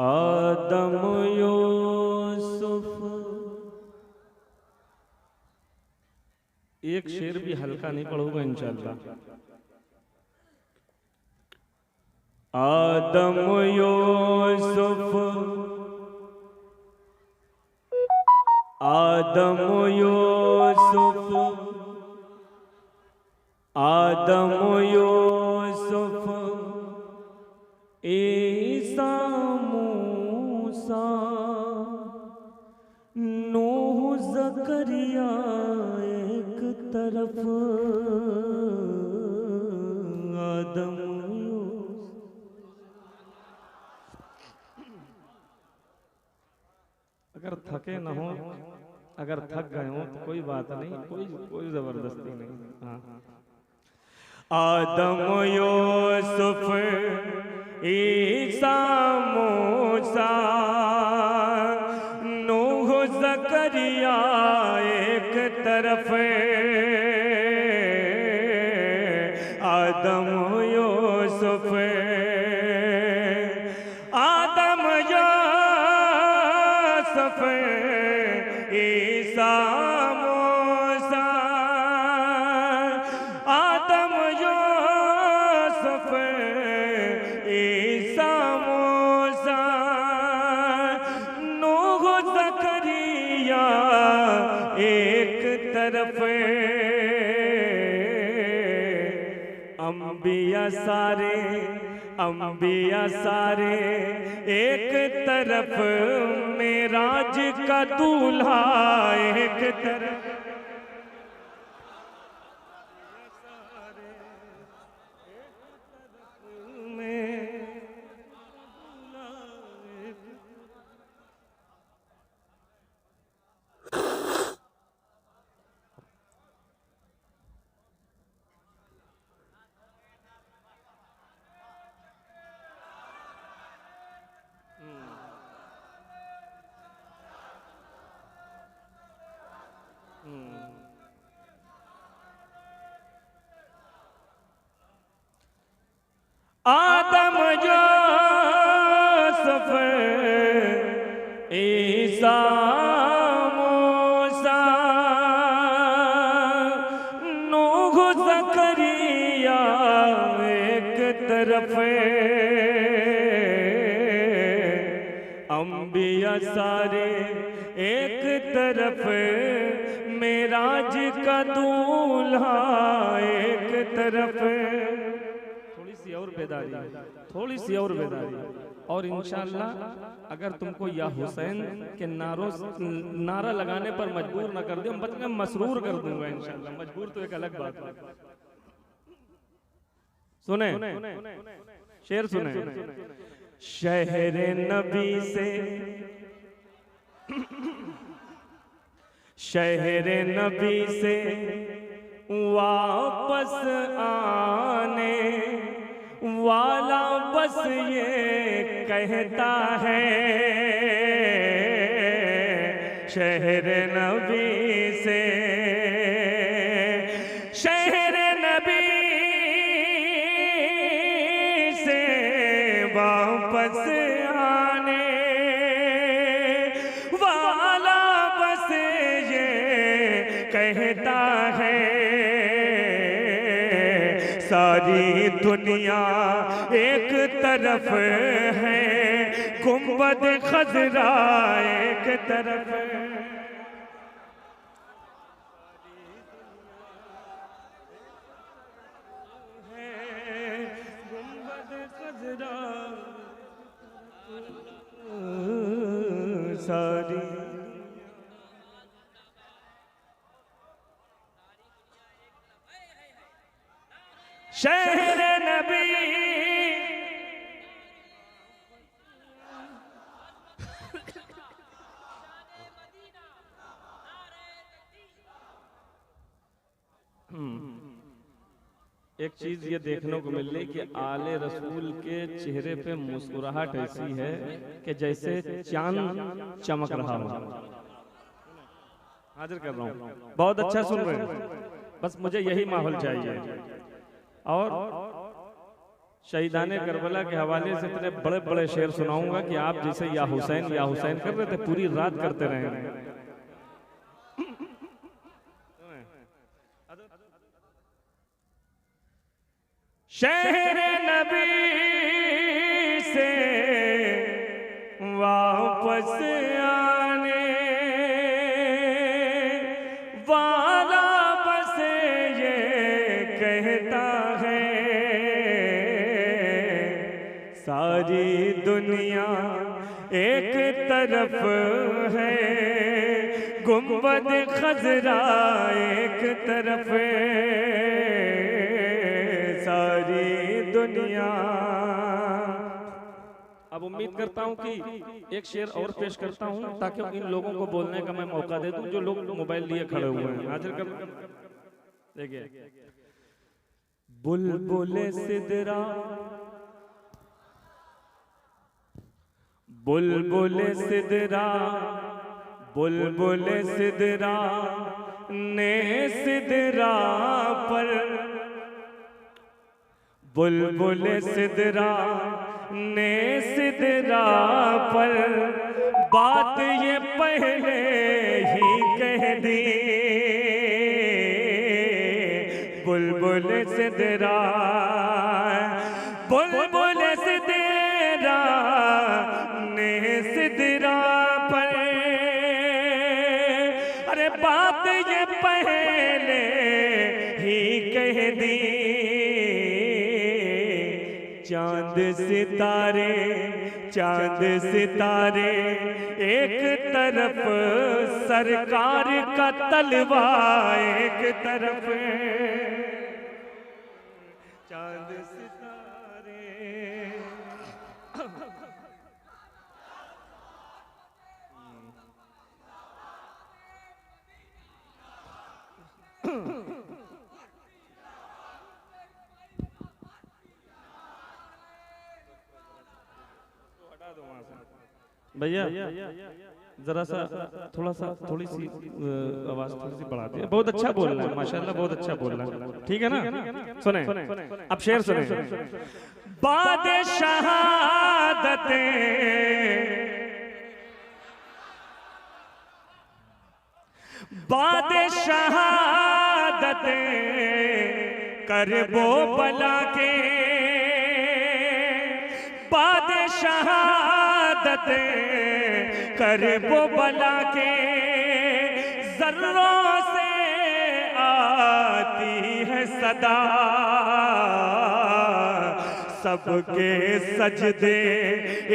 आदम यूसुफ। एक शेर भी हल्का नहीं पढ़ूंगा इंशाअल्लाह। आदम यूसुफ, आदम यूसुफ, आदम यूसुफ, ईसा मूसा, नूह ज़करिया एक तरफ, आदम अगर थके न हो, अगर थक गए हो तो कोई बात नहीं, कोई कोई जबरदस्ती नहीं। हाँ, आदम यूसुफ, ईसा मूसा, नूह ज़करिया एक तरफ, आदम यूसुफ, आदम यूसुफ, ईसा मूसा, आदम यूसुफ, ईसा मूसा, नूह ज़करिया एक तरफ, अंबिया सारे, अंबिया सारे एक तरफ, मेराज का दूल्हा एक तरफ, आदम यूसुफ, ईसा मूसा, नूह ज़करिया एक तरफ, अंबिया सारे एक तरफ, मेराज का दूल्हा एक तरफ। थोड़ी सी और बेदारी, थोड़ी सी और बेदारी, और इंशाअल्लाह अगर तुमको या हुसैन के नारा लगाने पर मजबूर न कर दे, मैं मसरूर कर दूंगा इंशाअल्लाह। मजबूर तो एक अलग बात है। सुने शेर सुने। शहर नबी से, शहर नबी से वापस आने वाला बस ये कहता है, शहर नबी से, शहर नबी से वापस आने वाला बस ये कहता है, सारी दुनिया एक तरफ है, गुंबद खजरा एक तरफ, गुंबद खजरा सारी। शहर नबी, एक चीज ये देखने को मिल रही कि आले रसूल के चेहरे पे मुस्कुराहट ऐसी है कि जैसे चांद चमक रहा हो। हाजिर कर रहा हूँ, बहुत अच्छा सुन रहे हैं, बस मुझे यही माहौल चाहिए। और शहीदाने करबला के हवाले से इतने बड़े बड़े शेर सुनाऊंगा कि आप जैसे या हुसैन कर रहे थे पूरी रात करते रहेंगे। शहर नबी से वापस आने वाला बस ये कहता है, सारी दुनिया एक तरफ है, गुंबद खजरा एक तरफ है, सारी दुनिया। अब उम्मीद करता हूं कि एक शेर और पेश करता हूं ताकि इन लोगों को बोलने का मैं मौका दे दूं जो लोग मोबाइल लिए खड़े हुए हैं। हाजिर कर देखिए। बुलबुले सिदरा, बुलबुले सिदरा, बुलबुले सिदरा ने सिदरा पर, बुलबुले सिदरा ने सिदरा पर बात ये पहले ही कह दी, बुलबुले सिदरा, बुलबुले सिदरा ने सिदरा पर, अरे बात ये पहले ही कह दी, चांद सितारे, चांद सितारे एक तरफ, सरकार का तलवा एक तरफ, चांद सितारे। भैया जरा सा थोड़ा सा थोड़ी सी आवाज थोड़ी सी बढ़ा दिया। बहुत अच्छा बोल रहा है माशाल्लाह, बहुत अच्छा बोल रहा है। ठीक है ना, सुने अब शेर सुने। बाद शहादते, बाद शहादते करबो बला के, बाद शहादते करबो बला के, जर्रों से आती है सदा, सबके सजदे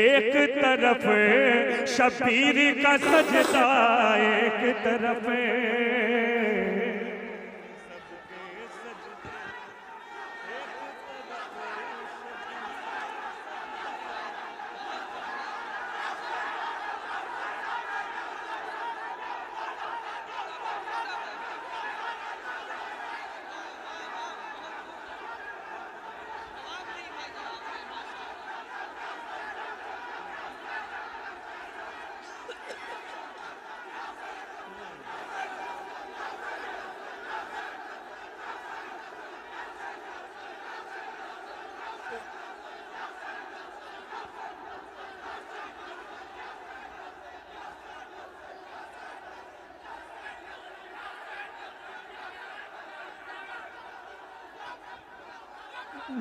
एक तरफ, शबीर का सजदा एक तरफ,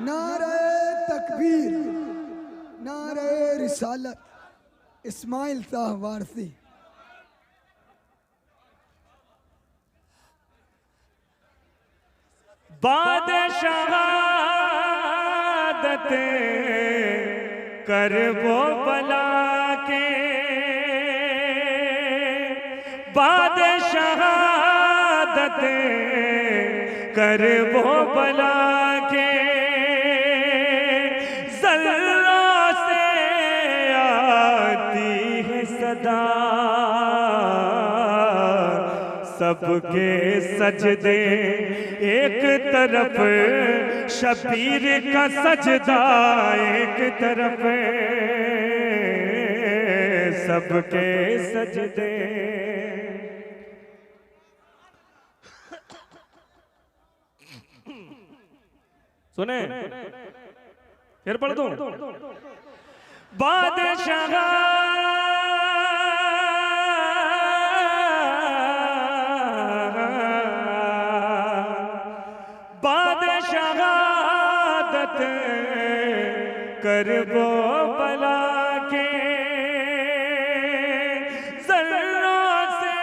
नारे तकबीर, नारे रिसालत, इस्माइल साहब वारसी। बाद शहादते करबो बला के, बाद शहादते करबो बला के, जर्रों से आती है सदा, सबके सजदे एक तरफ, शबीर का सजदा एक तरफ, सबके सजदे। सुने फिर पढ़ दो। बादशाह बादशाहत कर वो बला के जर्रों से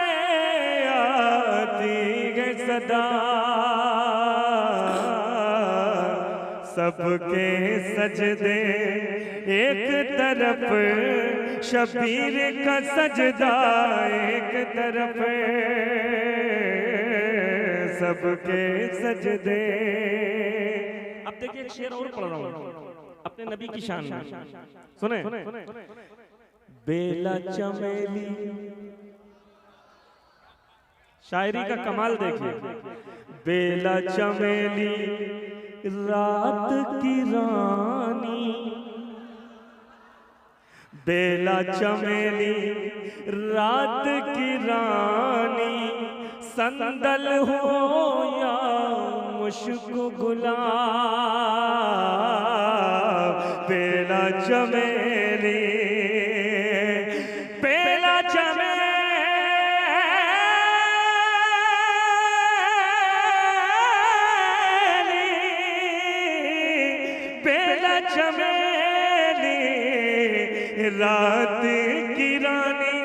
आती है सदा, सबके सजदे एक तरफ शबीर का सजदा एक तरफ, सबके सजदे। अब देखिए एक शेर और पढ़ रहा हूं अपने नबी की शान में, सुने। बेला चमेली, शायरी का कमाल देखिए। बेला चमेली रात की रानी, बेला चमेली रात की रानी, संदल हो या मुश्क गुलाब, बेला चमेली, बेला चमेली, बेला चमेली रात की रानी,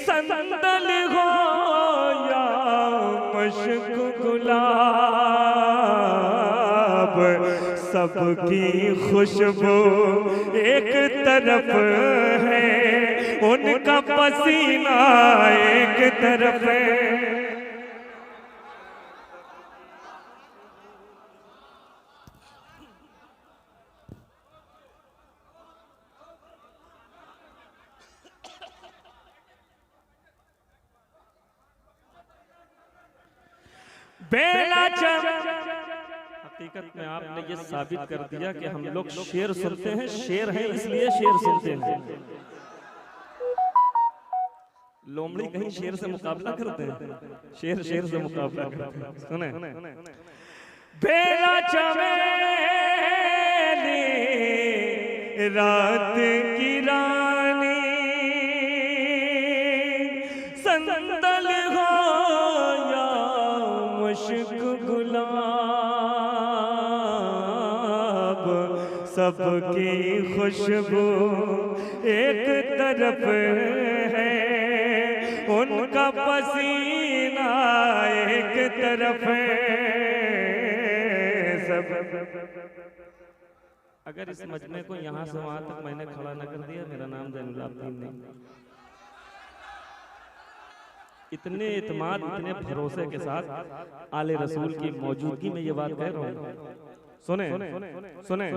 संदल हो या मुश्क गुलाब, सबकी खुशबू एक तरफ है, उनका पसीना एक तरफ है। बेला हकीकत में आपने ये साबित कर दिया कि हम लोग शेर सुनते हैं, शेर हैं इसलिए शेर सुनते हैं। लोमड़ी कहीं शेर से मुकाबला करते हैं, शेर शेर से मुकाबला करते हैं। सुने। बेला चमेली रात की रानी, संदल हो या मुश्क गुलाब, सबकी खुशबू एक तरफ है, उनका पसीना एक तरफ है। सब अगर इस मजमे को यहाँ से वहां तक मैंने खड़ा न कर दिया, मेरा नाम ज़ैनुल आबिदीन नहीं। इतने इत्मीनान, इतने भरोसे के साथ आले रसूल की मौजूदगी में ये बात कह रहा हूँ। सुने सुने,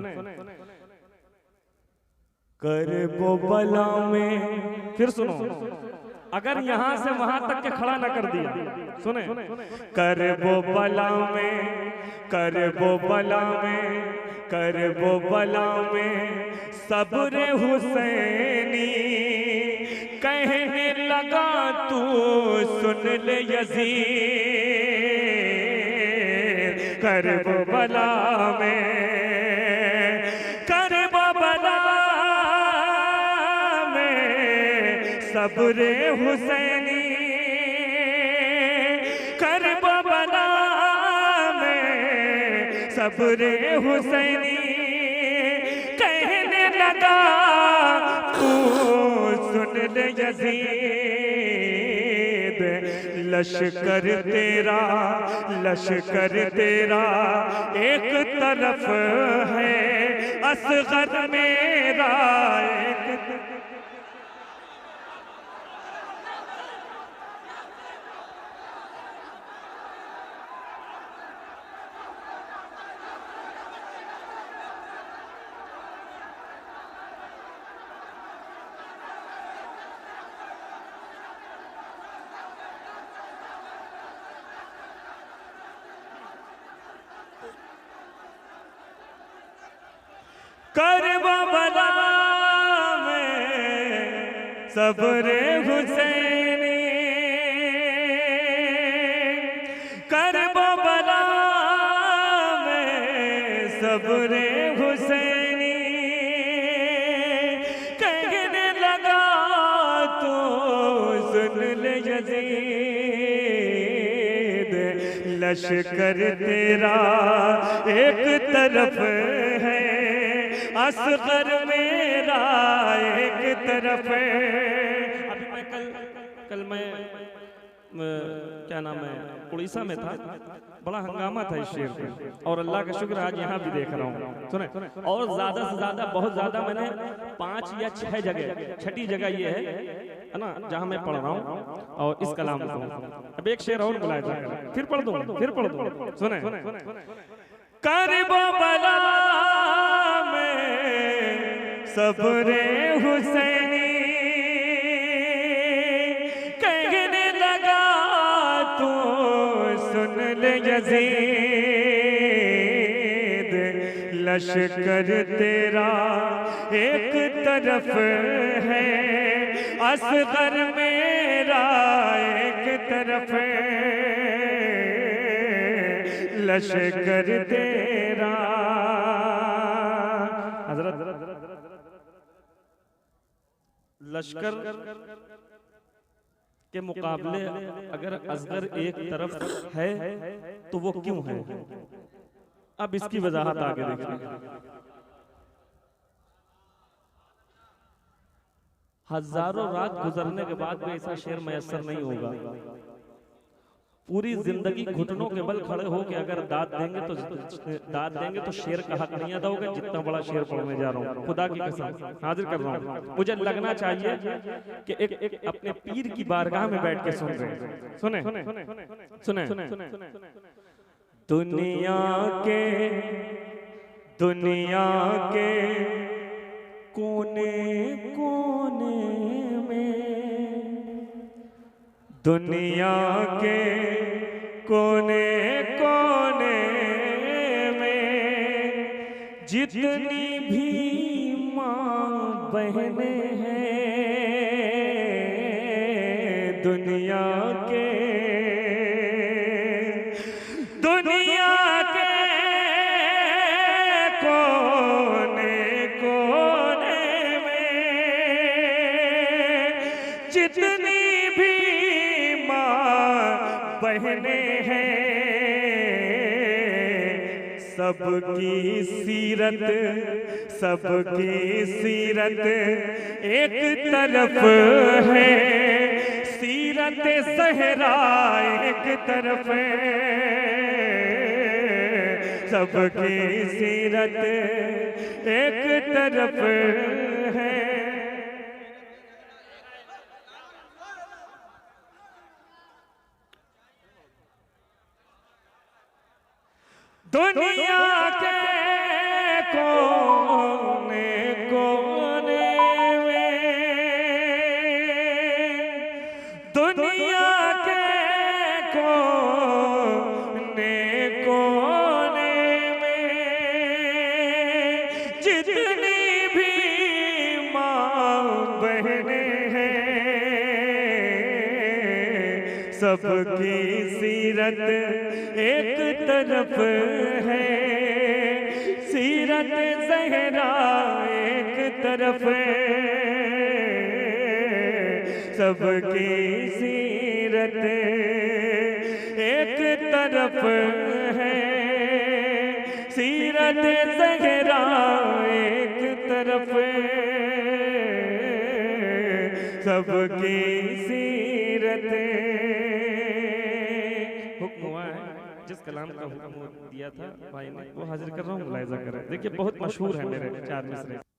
करबो बला में, फिर सुनो, अगर यहां से वहां तक के खड़ा न कर दिया, सुने। करबो बला में, करबो बला में, करबो बला में, सब्र हुसैनी, कहने लगा तू सुन ले यज़ीद, करबो बला में, करबो बला में, सब्र हुसैनी, करबो बला में, सब्र हुसैनी, कहने लगा तू सुन ले यज़ीद, लश्कर तेरा, लश्कर तेरा एक तरफ है, असगर मेरा एक। करबो बला में सब्र हुसैनी, करबो बला में सब्रे हुसैनी कहने लगा तो सुन ले यजीद, लश्कर तेरा एक तरफ है, असगर मेरा एक तरफ है। अभी मैं कल मैं क्या नाम है उड़ीसा में था, बड़ा हंगामा था इस शेर पे, और अल्लाह का शुक्र आज यहाँ भी देख रहा हूँ। सुने, और ज्यादा से ज्यादा बहुत ज्यादा मैंने 5 या 6 जगह, 6ठी जगह ये है ना जहाँ मैं पढ़ रहा हूँ, और इस कलाम को अब एक शेर और बुलाया जाएगा, फिर पढ़ दूँ। सुने, करबो बला में सब्रे हुसैनी कहने लगा तो सुन ले यजीद, लश्कर तेरा एक तरफ है, असगर मेरा एक तरफ है, लश्कर तेरा। हजरत लश्कर के मुकाबले अगर असगर एक तरफ है तो वो क्यों है? अब इसकी वजाहत आगे देखिए। हजारों रात गुजरने के बाद भी ऐसा शेर मैसर नहीं होगा। पूरी जिंदगी घुटनों के बल खड़े होकर अगर दाद देंगे तो शेर का हक नहीं अदा होगा। जितना बड़ा शेर पढ़ने जा रहा हूँ, खुदा की कसम हाजिर कर रहा हूँ, मुझे लगना चाहिए कि एक अपने पीर की बारगाह में बैठ के सुन रहे हैं। सुने, दुनिया के कोने कोने में, दुनिया के कोने कोने में जितनी भी माँ बहनें हैं, दुनिया के कोने कोने में जितनी भी बहने हैं, सबकी सीरत एक तरफ है, सीरत ज़हरा एक तरफ है, सबकी सीरत एक तरफ है। दुनिया के कोने कोने में, दुनिया के कोने कोने में जितनी भी माँ बहनें हैं, सबकी सीरत एक तरफ है, सीरत ज़हरा एक तरफ है, सबकी सीरत एक तरफ है, सीरत ज़हरा एक तरफ है, सबकी सीरत। हुक्म हुआ है, जिस कलाम का हुक्म दिया था भाई ने वो हाजिर कर रहा हूँ, मुलाहिजा करें। देखिए बहुत मशहूर है मेरे 4 मिसरे।